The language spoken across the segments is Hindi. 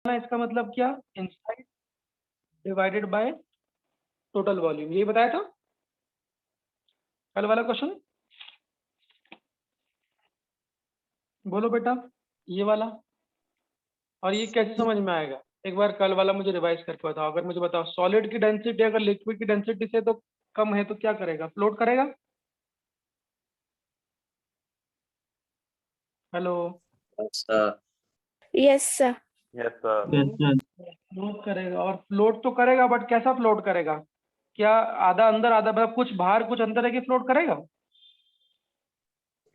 इसका मतलब क्या, inside divided by total volume, यही बताया था कल वाला क्वेश्चन। बोलो बेटा, ये वाला। और ये कैसे समझ में आएगा, एक बार कल वाला मुझे रिवाइज करके बताओ। अगर मुझे बताओ सॉलिड की डेंसिटी अगर लिक्विड की डेंसिटी से तो कम है तो क्या करेगा, फ्लोट करेगा। हेलो। Yes sir. फ्लोट करेगा, और फ्लोट तो करेगा बट कैसा फ्लोट करेगा, क्या आधा अंदर आधा, मतलब कुछ बाहर कुछ अंदर है कि फ्लोट करेगा,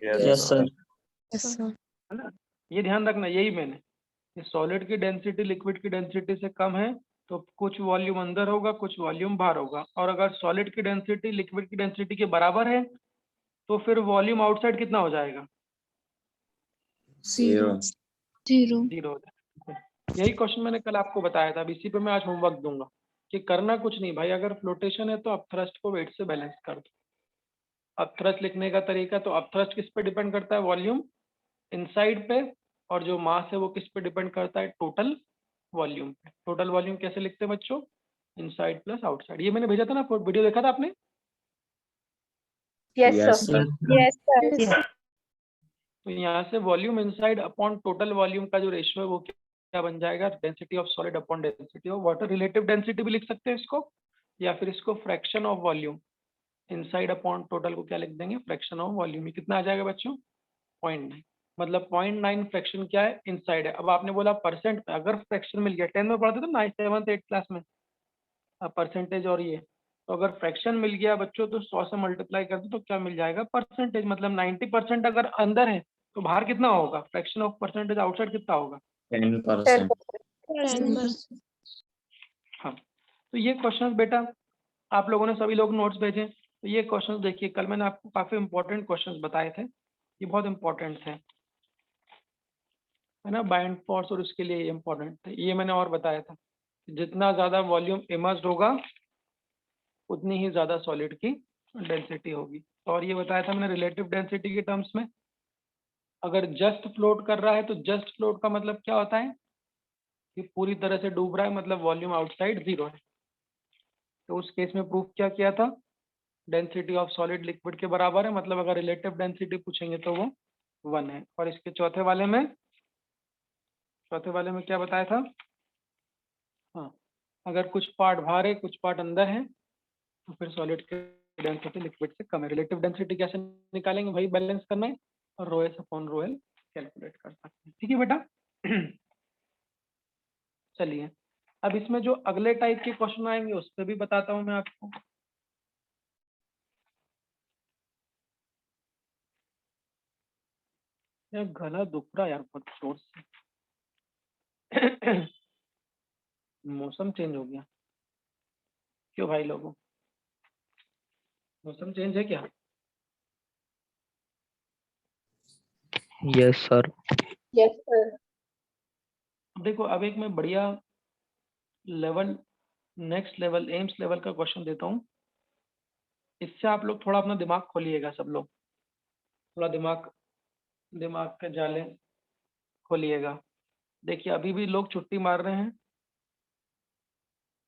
यस सर। Yes sir. है ना। ये ध्यान रखना, यही मैंने, सॉलिड की डेंसिटी लिक्विड की डेंसिटी से कम है तो कुछ वॉल्यूम अंदर होगा कुछ वॉल्यूम बाहर होगा, और अगर सॉलिड की डेंसिटी लिक्विड की डेंसिटी के बराबर है तो फिर वॉल्यूम आउटसाइड कितना हो जाएगा, जीरो। जीरो हो जाएगा। यही क्वेश्चन मैंने कल आपको बताया था, अब इसी पे मैं आज होमवर्क दूंगा कि करना कुछ नहीं भाई, अगर फ्लोटेशन है तो अब थ्रस्ट को वेट से बैलेंस कर दो। अब थ्रस्ट लिखने का तरीका, तो अब थ्रस्ट किस पे डिपेंड करता है, वॉल्यूम इनसाइड पे, और जो मास है वो किस पे डिपेंड करता है, टोटल वॉल्यूम पे। टोटल वॉल्यूम कैसे लिखते हैं बच्चों, इनसाइड प्लस आउटसाइड। ये मैंने भेजा था ना, वीडियो देखा था आपने। Yes yes sir. Sir. Yes sir. तो यहाँ से volume inside upon total volume का जो रेशियो है वो क्या बन जाएगा, density of solid upon density of water. Relative density भी लिख सकते हैं इसको, या फिर इसको fraction of volume, inside upon total को क्या लिख देंगे, फ्रैक्शन ऑफ वॉल्यूम। कितना आ जाएगा बच्चों, 0.9। मतलब 0.9 फ्रैक्शन क्या है, इनसाइड है। अब आपने बोला परसेंट पे, अगर फ्रैक्शन मिल गया, 10 में पढ़ते थे ना, 7th 8th क्लास में, परसेंटेज और ये, तो अगर फ्रैक्शन मिल गया बच्चों तो 100 से मल्टीप्लाई कर दो तो क्या मिल जाएगा, परसेंटेज। मतलब 90% अगर अंदर है तो बाहर कितना होगा, फ्रैक्शन ऑफ परसेंटेज आउटसाइड कितना होगा, 10%। हाँ। तो ये क्वेश्चन बेटा आप लोगों ने सभी लोग नोट्स भेजे, तो ये क्वेश्चन देखिए, कल मैंने आपको काफी इंपॉर्टेंट क्वेश्चन बताए थे, ये बहुत इंपॉर्टेंट थे, है ना। बाइंड फोर्स और उसके लिए इंपॉर्टेंट थे, ये मैंने और बताया था, जितना ज्यादा वॉल्यूम इमर्स्ड होगा उतनी ही ज्यादा सॉलिड की डेंसिटी होगी। और ये बताया था मैंने रिलेटिव डेंसिटी के टर्म्स में, अगर जस्ट फ्लोट कर रहा है तो जस्ट फ्लोट का मतलब क्या होता है कि पूरी तरह से डूब रहा है, मतलब वॉल्यूम आउटसाइड जीरो है। तो उस केस में प्रूफ क्या किया था, डेंसिटी ऑफ सॉलिड लिक्विड के बराबर है, मतलब अगर रिलेटिव डेंसिटी पूछेंगे तो वो 1 है। और इसके चौथे वाले में क्या बताया था, हाँ, अगर कुछ पार्ट बाहर है कुछ पार्ट अंदर है तो फिर सॉलिड की डेंसिटी लिक्विड से कम है। रिलेटिव डेंसिटी कैसे निकालेंगे भाई, बैलेंस करना है, और rho S upon rho L calculate कर सकते हैं, ठीक है बेटा। चलिए, अब इसमें जो अगले टाइप के क्वेश्चन आएंगे उस पर भी बताता हूँ मैं आपको। यार गला दुख रहा है यार बहुत जोर से। मौसम चेंज हो गया, क्यों भाई लोगों, मौसम चेंज है क्या। Yes sir. Yes sir. देखो अब एक मैं बढ़िया level, next level, AIIMS level का क्वेश्चन देता हूँ, इससे आप लोग थोड़ा अपना दिमाग खोलिएगा, सब लोग थोड़ा दिमाग दिमाग के जाले खोलिएगा। देखिए अभी भी लोग छुट्टी मार रहे हैं,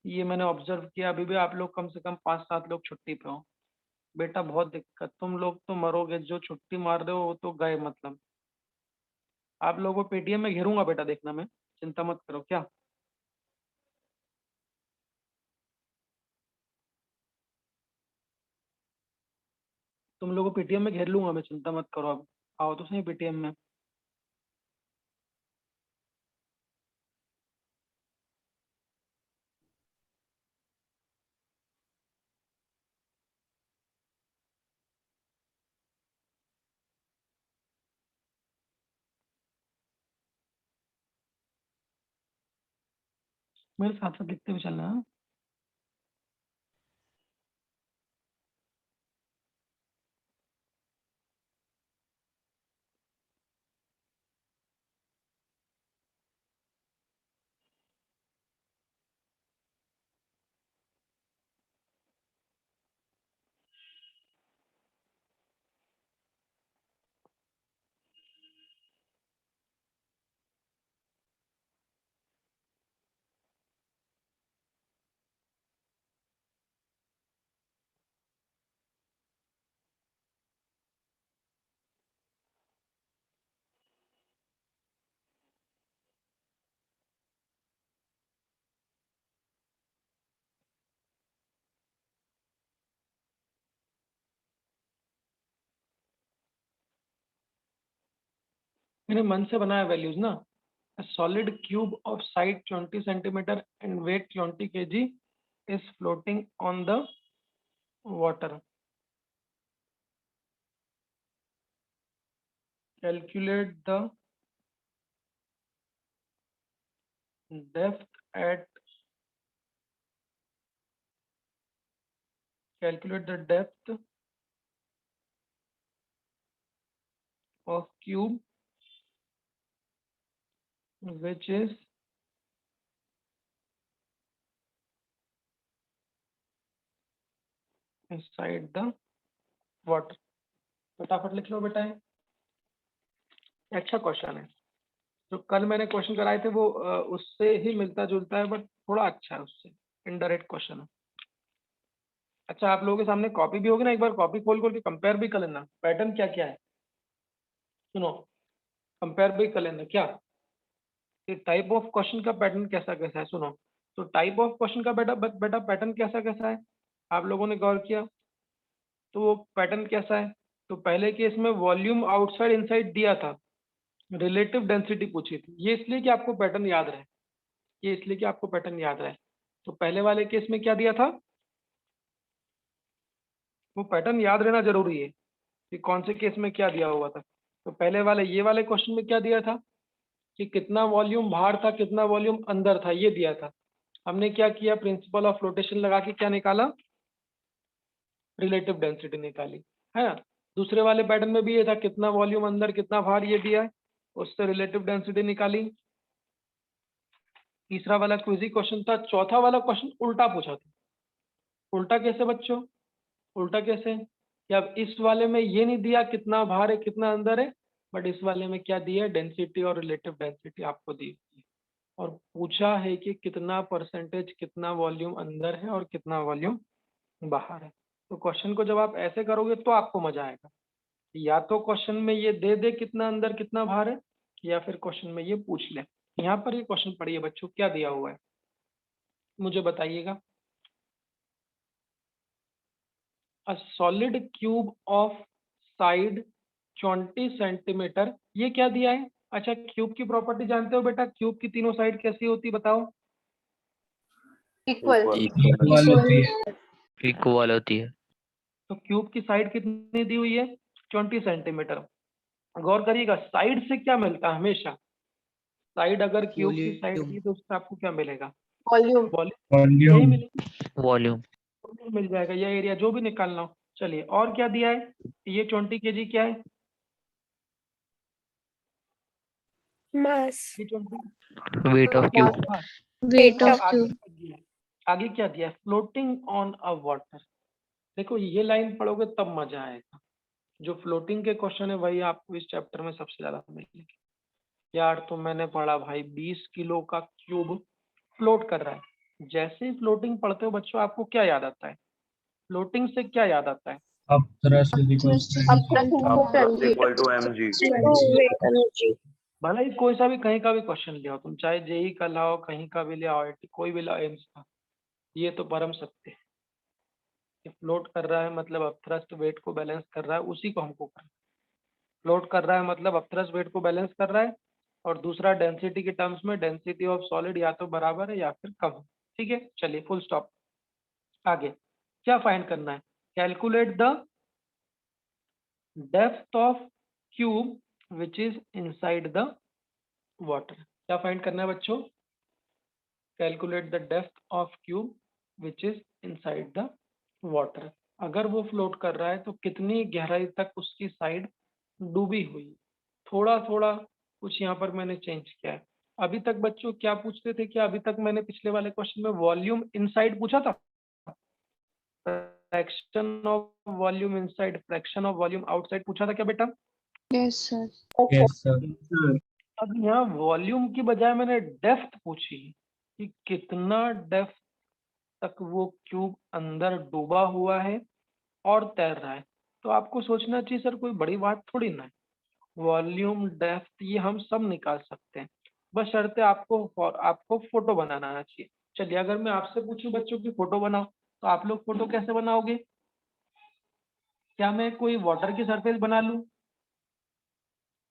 ये मैंने ऑब्जर्व किया, अभी भी आप लोग कम से कम 5-7 लोग छुट्टी पे हो। बेटा बहुत दिक्कत, तुम लोग तो मरोगे, जो छुट्टी मार रहे हो वो तो गए, मतलब आप लोगों को पेटीएम में घेरूंगा बेटा, देखना, मैं चिंता मत करो क्या। तुम लोगों को पेटीएम में घेर लूंगा मैं, चिंता मत करो, अब आओ तो सही पेटीएम में। मेरे साथ साथ लिखते हुए चलना, हाँ? मैंने मन से बनाया वैल्यूज ना। A solid cube of side 20 centimeter and weight 20 kg is floating on the water. Calculate the depth at of cube which is inside the water. फटाफट लिख लो बेटा, अच्छा क्वेश्चन है। जो कल मैंने क्वेश्चन कराए थे वो उससे ही मिलता जुलता है, बट थोड़ा अच्छा है उससे, इनडायरेक्ट क्वेश्चन है। अच्छा, आप लोगों के सामने कॉपी भी होगी ना, एक बार कॉपी खोल खोल के कंपेयर भी कर लेना पैटर्न क्या क्या है। सुनो, कंपेयर भी कर लेना क्या कि टाइप ऑफ क्वेश्चन का पैटर्न कैसा कैसा है। सुनो, तो टाइप ऑफ क्वेश्चन का बेटा पैटर्न कैसा कैसा है, आप लोगों ने गौर किया तो वो पैटर्न कैसा है। तो पहले केस में वॉल्यूम आउटसाइड इनसाइड दिया था, रिलेटिव डेंसिटी पूछी थी। ये इसलिए कि आपको पैटर्न याद रहे, ये इसलिए कि आपको पैटर्न याद रहे। तो पहले वाले केस में क्या दिया था, वो पैटर्न याद रहना जरूरी है कि कौन से केस में क्या दिया हुआ था। तो पहले वाले ये वाले क्वेश्चन में क्या दिया था कि कितना वॉल्यूम बाहर था कितना वॉल्यूम अंदर था, ये दिया था। हमने क्या किया, प्रिंसिपल ऑफ फ्लोटेशन लगा के क्या निकाला, रिलेटिव डेंसिटी निकाली, है ना। दूसरे वाले पैटर्न में भी ये था, कितना वॉल्यूम अंदर कितना बाहर ये दिया है, उससे रिलेटिव डेंसिटी निकाली। तीसरा वाला क्विजी क्वेश्चन था। चौथा वाला क्वेश्चन उल्टा पूछा था। उल्टा कैसे बच्चों, उल्टा कैसे कि अब इस वाले में ये नहीं दिया कितना बाहर है कितना अंदर है, बट इस वाले में क्या दिया है, डेंसिटी और रिलेटिव डेंसिटी आपको दी हुई है। और पूछा है कि कितना परसेंटेज कितना वॉल्यूम अंदर है और कितना वॉल्यूम बाहर है। तो क्वेश्चन को जब आप ऐसे करोगे तो आपको मजा आएगा। या तो क्वेश्चन में ये दे दे कितना अंदर कितना बाहर है, या फिर क्वेश्चन में ये पूछ ले। यहाँ पर ये क्वेश्चन पढ़िए बच्चों, क्या दिया हुआ है मुझे बताइएगा। A solid cube of side 20 centimetre, ये क्या दिया है। अच्छा, क्यूब की प्रॉपर्टी जानते हो बेटा, क्यूब की तीनों साइड कैसी होती बताओ। Equal. इक्वल होती है। इक्वल होती है। तो क्यूब की साइड कितनी दी हुई है, 20 सेंटीमीटर। गौर करिएगा, साइड से क्या मिलता है हमेशा, साइड अगर क्यूब की साइड वॉल्यूम की तो उससे आपको क्या मिलेगा, Volume. वॉल्यूम, यही वॉल्यूम मिलेगा, वॉल्यूम वॉल्यूम मिल जाएगा, या एरिया जो भी निकालना हो। चलिए और क्या दिया है, ये 20 केजी क्या है, Mass. ये 20 वेट ऑफ क्यूब। हाँ। Weight और of आगे cube. क्या दिया है, आगे क्या दिया है, फ्लोटिंग ऑन अ वाटर। देखो ये लाइन पढ़ोगे तब मजा आएगा। जो फ्लोटिंग के क्वेश्चन है वही आपको इस चैप्टर में सबसे ज्यादा मिलेंगे। यार तो मैंने पढ़ा भाई 20 किलो का क्यूब फ्लोट कर रहा है। जैसे ही फ्लोटिंग पढ़ते हो बच्चों आपको क्या याद आता है, फ्लोटिंग से क्या याद आता है, अब thrust is equals to Upthrust mg. equal to mg. mg. भले ही कोई सा भी कहीं का भी क्वेश्चन ले आओ तुम, चाहे जेई का लाओ कहीं का भी ले आओ, कोई भी लाओ, एम्स का, ये तो परम सत्य है कि फ्लोट कर रहा है मतलब अपथ्रस्ट वेट को बैलेंस कर रहा है, उसी को हमको करना है। फ्लोट कर रहा है मतलब अपथ्रस्ट वेट को बैलेंस कर रहा है, और दूसरा डेंसिटी के टर्म्स में डेंसिटी ऑफ सॉलिड या तो बराबर है या फिर कम है। ठीक है, चलिए फुल स्टॉप। आगे क्या फाइंड करना है, calculate the depth of cube which is inside the water. क्या फाइंड करना है बच्चों, calculate the depth of cube which is inside the water. अगर वो फ्लोट कर रहा है तो कितनी गहराई तक उसकी साइड डूबी हुई। थोड़ा थोड़ा कुछ यहाँ पर मैंने चेंज किया है। अभी तक बच्चों क्या पूछते थे, क्या अभी तक मैंने पिछले वाले क्वेश्चन में वॉल्यूम इनसाइड पूछा था, fraction of volume inside fraction of volume outside पूछा था क्या बेटा। Yes, sir. Yes, sir. अब यहाँ वॉल्यूम की बजाय मैंने डेप्थ पूछी कि कितना डेप्थ तक वो क्यूब अंदर डूबा हुआ है और तैर रहा है। तो आपको सोचना चाहिए सर कोई बड़ी बात थोड़ी ना है, वॉल्यूम डेप्थ ये हम सब निकाल सकते हैं, बस शर्त है आपको फोटो बनाना आना चाहिए। चलिए अगर मैं आपसे पूछूं बच्चों की फोटो बनाओ, तो आप लोग फोटो कैसे बनाओगे, क्या मैं कोई वाटर की सरफेस बना लूं,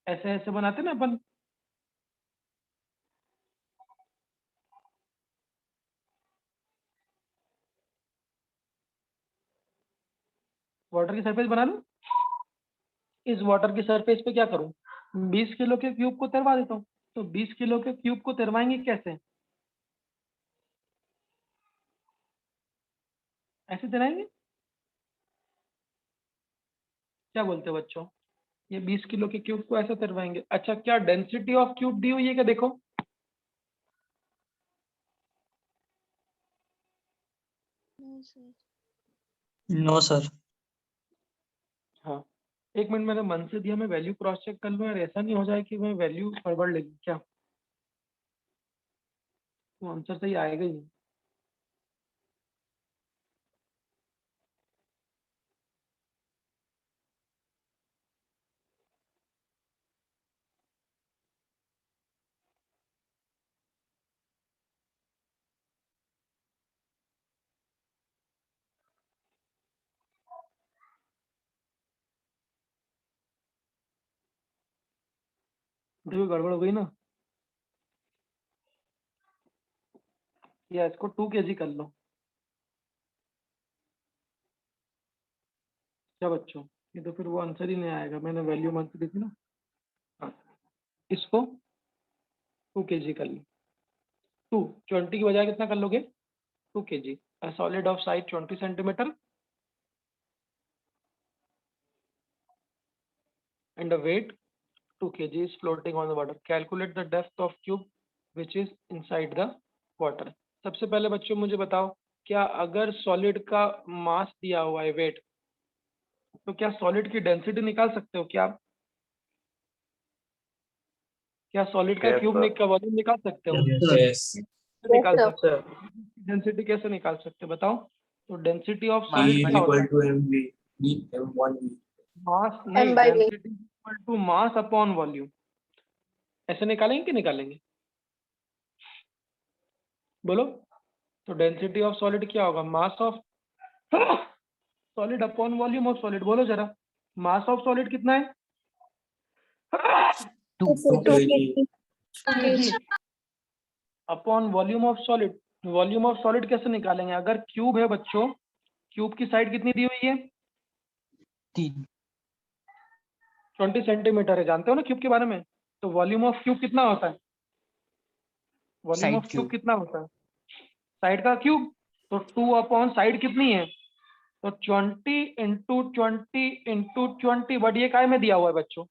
ऐसे ऐसे बनाते ना अपन, वाटर की सरफेस बना लूं। इस वाटर की सरफेस पे क्या करूं, 20 किलो के क्यूब को तैरवा देता हूँ। तो 20 किलो के क्यूब को तैरवाएंगे कैसे, ऐसे तैराएंगे, क्या बोलते हो बच्चों, ये 20 किलो के क्यूब को ऐसे तैरवाएंगे। अच्छा, क्या डेंसिटी ऑफ क्यूब दी हुई है क्या, देखो। No sir. हाँ, एक मिनट, मैंने मन से दिया, मैं वैल्यू क्रॉस चेक कर लूँ यार, ऐसा नहीं हो जाए कि मैं वैल्यू गड़बड़ ले लूं क्या, तो आंसर सही आएगा ही नहीं। देखो गड़बड़ हो गई ना, या इसको 2 kg कर लो। क्या बच्चों, ये तो फिर वो आंसर ही नहीं आएगा, मैंने वैल्यू मन से दी थी ना। हाँ, इसको 2 kg कर लो। 20 की बजाय कितना कर लोगे, 2 kg। A solid of size 20 centimeter and a weight 2 kg is floating on the water. Calculate the depth of cube which is inside the water. सबसे पहले बच्चों मुझे बताओ, क्या अगर सॉलिड का मास दिया हुआ है, वेट, तो क्या सॉलिड की डेंसिटी निकाल सकते हो क्या आप? क्या सॉलिड का Yes, क्यूब sir. का वॉल्यूम निकाल सकते हो? यस। कैसे निकाल sir. सकते हो? डेंसिटी कैसे निकाल सकते हो बताओ? तो density of E solid is क्या होता equal है? to mv, d m1v. मास नहीं, M by V. Density equal to mass upon volume. ऐसे निकालेंगे कि निकालेंगे, बोलो। तो डेंसिटी ऑफ सॉलिड क्या होगा, mass of solid upon volume of solid. बोलो जरा, मास ऑफ सॉलिड कितना है, 2 kg. kg upon volume of solid. Volume of solid कैसे निकालेंगे, अगर क्यूब है बच्चों, क्यूब की साइड कितनी दी हुई है, 3 20 सेंटीमीटर है, जानते हो ना क्यूब के बारे में। तो वॉल्यूम ऑफ क्यूब कितना होता है, volume side of cube cube. कितना होता है, साइड का क्यूब। तो 2 अपॉन साइड कितनी है, तो 20 × 20 × 20, बट ये काय में दिया हुआ है बच्चों,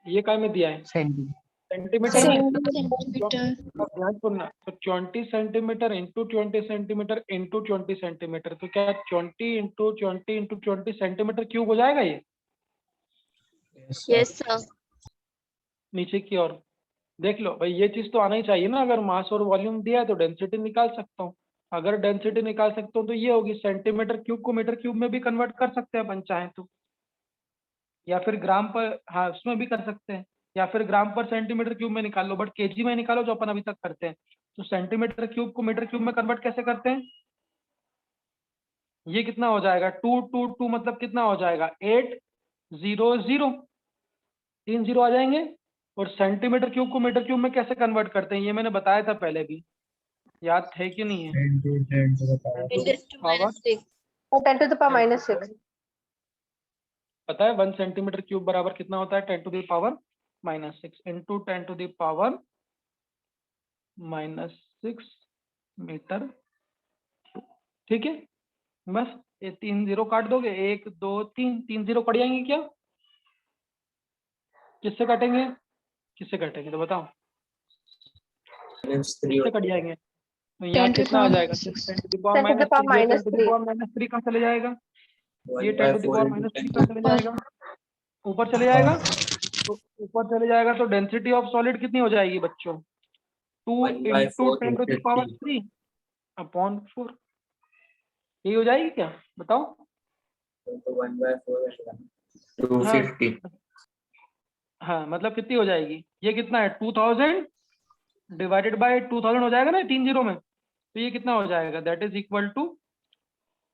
ये काय में दिया है, सेंटी. सेंटीमीटर में। Centimeter. अब ध्यान सुनना, तो 20 centimetre into 20 centimetre into 20 centimetre, तो क्या 20 × 20 × 20 सेंटीमीटर क्यूब हो जाएगा ये, यस Yes, sir. नीचे की ओर। देख लो भाई, ये चीज तो आना ही चाहिए ना, अगर मास और वॉल्यूम दिया है तो डेंसिटी निकाल सकता हूँ। अगर डेंसिटी निकाल सकता हूँ तो ये होगी, सेंटीमीटर क्यूब को मीटर क्यूब में भी कन्वर्ट कर सकते हैं अपन चाहें तो, या फिर ग्राम पर, हाँ उसमें भी कर सकते हैं, या फिर ग्राम पर सेंटीमीटर क्यूब में निकाल लो, बट केजी में निकालो जो अपन अभी तक करते हैं। तो सेंटीमीटर क्यूब को मीटर क्यूब में कन्वर्ट कैसे करते हैं, ये कितना हो जाएगा, 2 मतलब कितना हो जाएगा, 800, 3 जीरो आ जाएंगे। और सेंटीमीटर क्यूब को मीटर क्यूब में कैसे कन्वर्ट करते हैं, ये मैंने बताया था पहले भी, याद है कि नहीं है? 10 to the power 10 to the power 6. 10 to the power minus 6. पता है 1 सेंटीमीटर क्यूब बराबर कितना होता है, 10 to the power -6 into 10 to the power -6 metre. ठीक है, बस ये 3 जीरो काट दोगे, 1 2 3, 3 जीरो कट जाएंगे क्या, किससे कटेंगे, किससे कटेंगे तो बताओ, किससे कट जाएंगे। तो यहाँ 10 to the कितना आ power जाएगा, minus 6. 10 to the power 10 to the power -3, ये 10 minus to the 3. power -3 कहाँ चले जाएगा, ये 1 10 by to the 4 power into -3 10 कहाँ to चले the जाएगा, ऊपर चले जाएगा। तो ऊपर चले जाएगा तो डेंसिटी ऑफ सॉलिड कितनी हो जाएगी बच्चों, 2 1 by into 4 10 to into the power 3. 3 upon 4, यही हो जाएगी क्या बताओ। So 1 by 4 and 1. हाँ 250. हाँ, मतलब कितनी हो जाएगी, ये कितना है, 2000 डिवाइडेड बाय 2000 हो जाएगा ना 3 जीरो में, तो ये कितना हो जाएगा, दैट इज इक्वल टू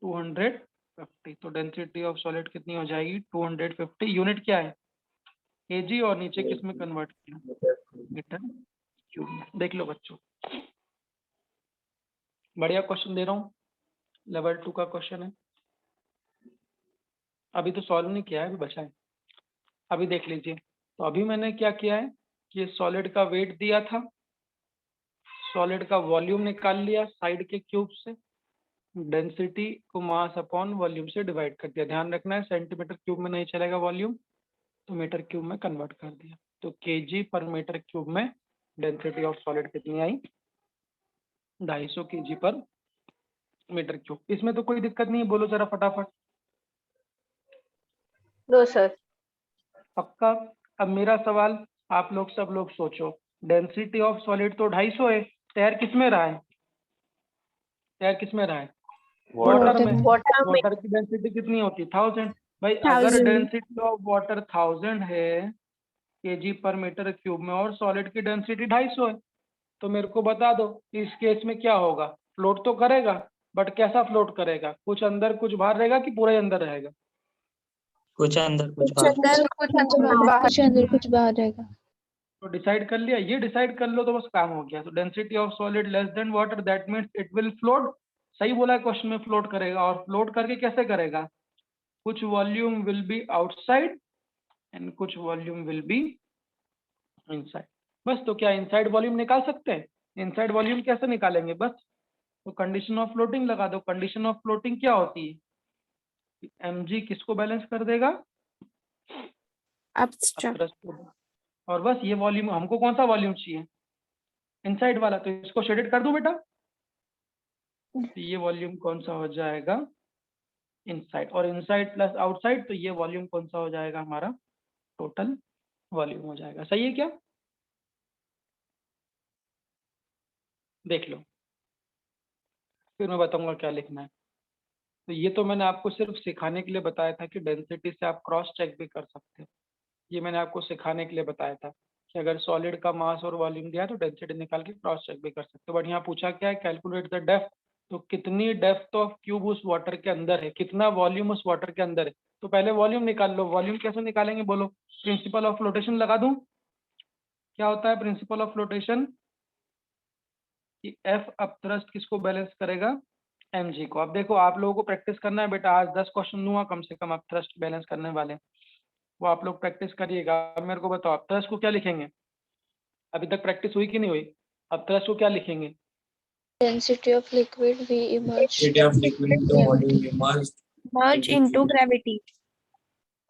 250। तो डेंसिटी ऑफ सॉलिड कितनी हो जाएगी, 250। यूनिट क्या है, केजी और नीचे किस में कन्वर्ट किया, मीटर क्यूब में। देख लो बच्चों, बढ़िया क्वेश्चन दे रहा हूँ, लेवल 2 का क्वेश्चन है। अभी तो सॉल्व नहीं किया है, अभी बचा है, अभी देख लीजिए। तो अभी मैंने क्या किया है कि सॉलिड का वेट दिया था, सॉलिड का वॉल्यूम निकाल लिया साइड के क्यूब से, डेंसिटी को मास अपॉन वॉल्यूम से डिवाइड कर दिया। ध्यान रखना है सेंटीमीटर क्यूब में नहीं चलेगा वॉल्यूम, तो मीटर क्यूब में कन्वर्ट कर दिया। तो केजी पर मीटर क्यूब में डेंसिटी ऑफ सॉलिड कितनी आई, 250 केजी पर मीटर क्यूब। इसमें तो कोई दिक्कत नहीं है, बोलो जरा फटाफट। No sir. पक्का। अब मेरा सवाल, आप लोग सब लोग सोचो, डेंसिटी ऑफ सॉलिड तो 250 है, तैर किस में रहा है, तैर किस में रहा है, वाटर में। वाटर में वाटर की डेंसिटी कितनी होती है, 1000। भाई अगर 1000। डेंसिटी ऑफ वाटर 1000 है केजी पर मीटर क्यूब में और सॉलिड की डेंसिटी 250 है, तो मेरे को बता दो इस केस में क्या होगा। फ्लोट तो करेगा, बट कैसा फ्लोट करेगा, कुछ अंदर कुछ बाहर रहेगा कि पूरा ही अंदर रहेगा। कुछ अंदर कुछ कुछ बाहर। अंदर बाहर। कुछ अंदर कुछ बाहर रहेगा। तो डिसाइड कर लिया, ये डिसाइड कर लो तो बस काम हो गया। तो density of solid less than water, that means it will float. सही बोला है क्वेश्चन में, फ्लोट करेगा। और फ्लोट करके कैसे करेगा, कुछ volume will be outside and कुछ वॉल्यूम विल बी इनसाइड। बस, तो क्या इनसाइड वॉल्यूम निकाल सकते हैं, इनसाइड वॉल्यूम कैसे निकालेंगे, बस तो कंडीशन ऑफ फ्लोटिंग लगा दो। कंडीशन ऑफ फ्लोटिंग क्या होती है, mg किसको बैलेंस कर देगा, Abstract. अपरस्ट को। और बस ये वॉल्यूम, हमको कौन सा वॉल्यूम चाहिए, इनसाइड वाला, तो इसको शेडेड कर दूं बेटा। तो ये वॉल्यूम कौन सा हो जाएगा, इनसाइड। और इनसाइड प्लस आउटसाइड, तो ये वॉल्यूम कौन सा हो जाएगा, हमारा टोटल वॉल्यूम हो जाएगा। सही है क्या, देख लो, फिर मैं बताऊंगा क्या लिखना है। तो ये तो मैंने आपको सिर्फ सिखाने के लिए बताया था कि डेंसिटी से आप क्रॉस चेक भी कर सकते हो। ये मैंने आपको सिखाने के लिए बताया था कि अगर सॉलिड का मास और वॉल्यूम दिया है तो डेंसिटी निकाल के क्रॉस चेक भी कर सकते हो। बट यहाँ पूछा क्या है, कैलकुलेट द डेप्थ। तो कितनी डेप्थ ऑफ क्यूब उस वाटर के अंदर है, कितना वॉल्यूम उस वाटर के अंदर है। तो पहले वॉल्यूम निकाल लो। वॉल्यूम कैसे निकालेंगे बोलो, प्रिंसिपल ऑफ फ्लोटेशन लगा दूं। क्या होता है प्रिंसिपल ऑफ फ्लोटेशन, कि एफ अपथ्रस्ट किसको बैलेंस करेगा, mg को। अब देखो आप लोगों को प्रैक्टिस करना है बेटा, आज 10 क्वेश्चन दूंगा कम से कम अपथ्रस्ट बैलेंस करने वाले, वो आप लोग प्रैक्टिस करिएगा। अब मेरे को बताओ अपथ्रस्ट को क्या लिखेंगे, अभी तक प्रैक्टिस हुई कि नहीं हुई, अपथ्रस्ट को क्या लिखेंगे, Density of liquid we emerge. Density of liquid into volume immersed Merge into gravity.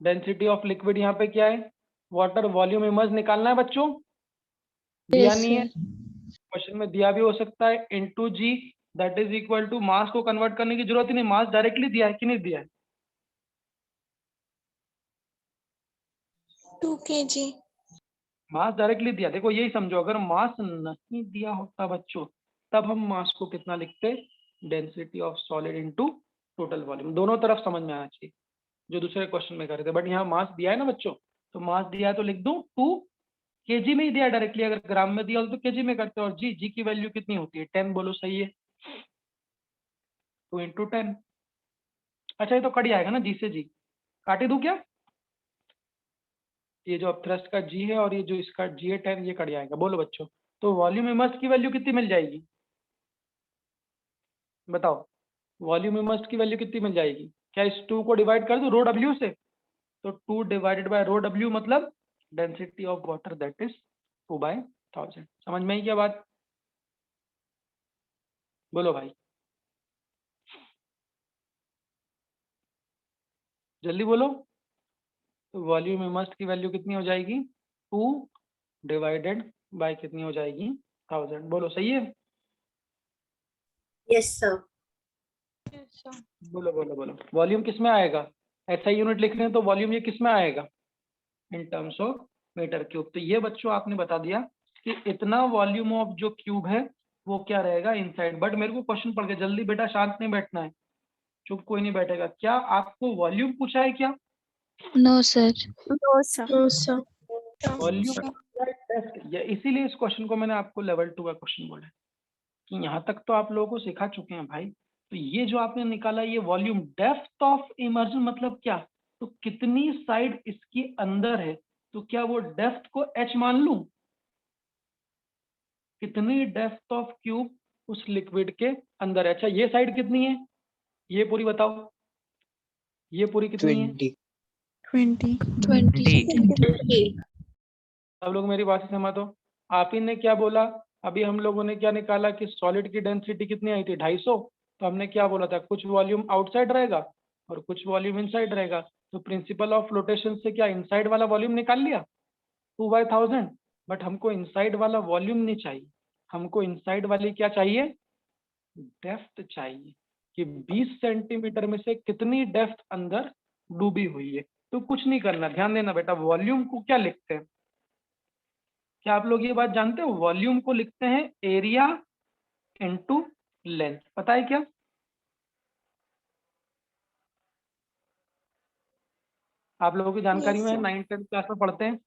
Density of liquid यहाँ पे क्या है, वाटर वॉल्यूम इमर्ज निकालना है बच्चों, दिया Yes, नहीं है, sir. क्वेश्चन में दिया भी हो सकता है, into G that is equal to, mass को कन्वर्ट करने की जरूरत ही नहीं, मास डायरेक्टली दिया है कि नहीं दिया है, 2 kg. मास डायरेक्टली दिया। देखो यही समझो, अगर मास नहीं दिया होता बच्चों, तब हम मास को कितना लिखते, density of solid into total volume. दोनों तरफ समझ में आना चाहिए, जो दूसरे क्वेश्चन में कर रहे थे। बट यहाँ मास दिया है ना बच्चों, तो मास दिया है तो लिख दूं 2 केजी में ही दिया डायरेक्टली, अगर ग्राम में दिया हो तो केजी में करते हो। और जी की वैल्यू कितनी होती है, 10, बोलो सही है, 2 इंटू 10। अच्छा ये तो कट जाएगा ना, जी से जी काटे दूं क्या, ये जो अपथ्रस्ट का जी है और ये जो इसका जी है 10, ये कट जाएगा। बोलो बच्चों, तो वॉल्यूम इमर्स्ड की वैल्यू कितनी मिल जाएगी, बताओ, वॉल्यूम इमर्स्ड की वैल्यू कितनी मिल जाएगी। क्या इस 2 को डिवाइड कर दूं रो डब्ल्यू से, तो 2 डिवाइडेड बाय रो डब्ल्यू मतलब density of water that is 2/1000। समझ में आई क्या बात, बोलो भाई जल्दी बोलो। तो वॉल्यूम इमर्स्ड की वैल्यू कितनी हो जाएगी, 2 डिवाइडेड बाय कितनी हो जाएगी, 1000। बोलो सही है, यस सर। बोलो बोलो बोलो। वॉल्यूम किस में आएगा, ऐसा यूनिट लिख रहे हैं तो वॉल्यूम ये किस में आएगा, in terms of metre cube. तो ये बच्चों आपने बता दिया कि इतना वॉल्यूम ऑफ जो क्यूब है वो क्या रहेगा, इनसाइड। बट मेरे को क्वेश्चन पढ़ के जल्दी बेटा, शांत नहीं बैठना है, चुप कोई नहीं बैठेगा। क्या आपको वॉल्यूम पूछा है क्या, No, sir. No sir. No sir. Volume test, या इसीलिए इस क्वेश्चन को मैंने आपको लेवल 2 का क्वेश्चन बोला है, कि यहाँ तक तो आप लोगों को सिखा चुके हैं भाई। तो ये जो आपने निकाला ये वॉल्यूम, डेप्थ ऑफ इमर्जन मतलब क्या, तो कितनी साइड इसके अंदर है, तो क्या वो डेप्थ को h मान लूं? कितनी डेप्थ ऑफ क्यूब उस लिक्विड के अंदर है? अच्छा ये साइड कितनी है, ये पूरी बताओ, ये पूरी कितनी है? 20 सब लोग मेरी बात से सहमत हो? आप ही ने क्या बोला, अभी हम लोगों ने क्या निकाला कि सॉलिड की डेंसिटी कितनी आई थी, 250। तो हमने क्या बोला था, कुछ वॉल्यूम आउटसाइड रहेगा और कुछ वॉल्यूम इनसाइड रहेगा। तो प्रिंसिपल ऑफ फ्लोटेशन से क्या इनसाइड वाला वॉल्यूम निकाल लिया 2/1000। बट हमको इनसाइड वाला वॉल्यूम नहीं चाहिए, हमको इनसाइड वाली क्या चाहिए, डेप्थ चाहिए, कि 20 सेंटीमीटर में से कितनी डेप्थ अंदर डूबी हुई है। तो कुछ नहीं करना, ध्यान देना बेटा, वॉल्यूम को क्या लिखते हैं, क्या आप लोग ये बात जानते हो? वॉल्यूम को लिखते हैं एरिया इनटू लेंथ। पता है क्या? आप लोगों की जानकारी में 9th-10th क्लास में पढ़ते हैं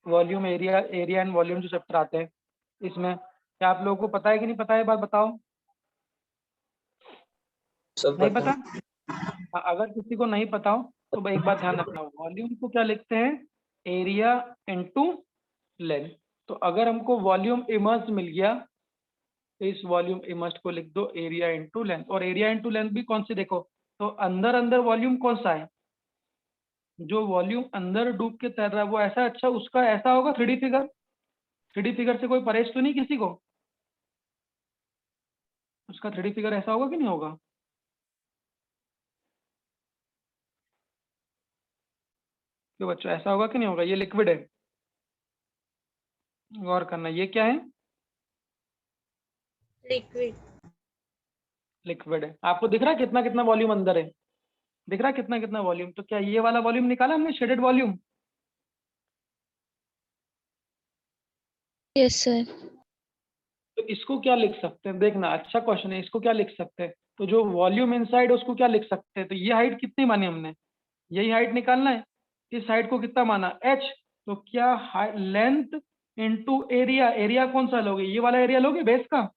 volume, area, area and volume जो चैप्टर आते हैं, इसमें क्या आप लोगों को पता है कि नहीं पता है? बात बताओ। सब नहीं पता पता? अगर किसी को नहीं पता हो तो एक बात ध्यान रखना, वॉल्यूम को क्या लिखते हैं, एरिया इनटू लेंथ। तो अगर हमको वॉल्यूम इमर्स्ड मिल गया तो इस वॉल्यूम इमर्स्ड को लिख दो एरिया इनटू लेंथ। और एरिया इनटू लेंथ भी कौन सी, देखो तो अंदर अंदर वॉल्यूम कौन सा है, जो वॉल्यूम अंदर डूब के तैर रहा है वो ऐसा, अच्छा उसका ऐसा होगा 3D फिगर, 3D फिगर से कोई परहेज तो नहीं किसी को, उसका 3D फिगर ऐसा होगा कि नहीं होगा? क्यों बच्चों, ऐसा होगा कि नहीं होगा? ये लिक्विड है, गौर करना, ये क्या है, लिक्विड है। आपको दिख रहा है कितना कितना वॉल्यूम अंदर है, दिख रहा है कितना कितना वॉल्यूम? तो क्या ये वाला वॉल्यूम निकाला हमने, शेडेड वॉल्यूम? Yes sir. तो इसको क्या लिख सकते हैं, देखना अच्छा क्वेश्चन है, इसको क्या लिख सकते हैं? तो जो वॉल्यूम इनसाइड है उसको क्या लिख सकते हैं? तो ये हाइट कितनी मानी हमने, यही हाइट निकालना है, इस हाइट को कितना माना, h। तो क्या लेंथ इनटू एरिया, एरिया कौन सा लोगे, ये वाला एरिया लोगे बेस का,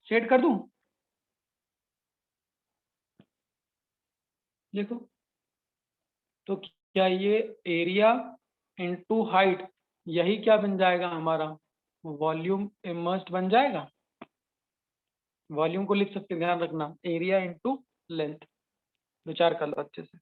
शेड कर दूं, देखो तो क्या ये एरिया इनटू हाइट, यही क्या बन जाएगा हमारा, वॉल्यूम इमर्स्ड बन जाएगा। वॉल्यूम को लिख सकते हैं, ध्यान रखना, एरिया इनटू लेंथ। विचार कर लो अच्छे से।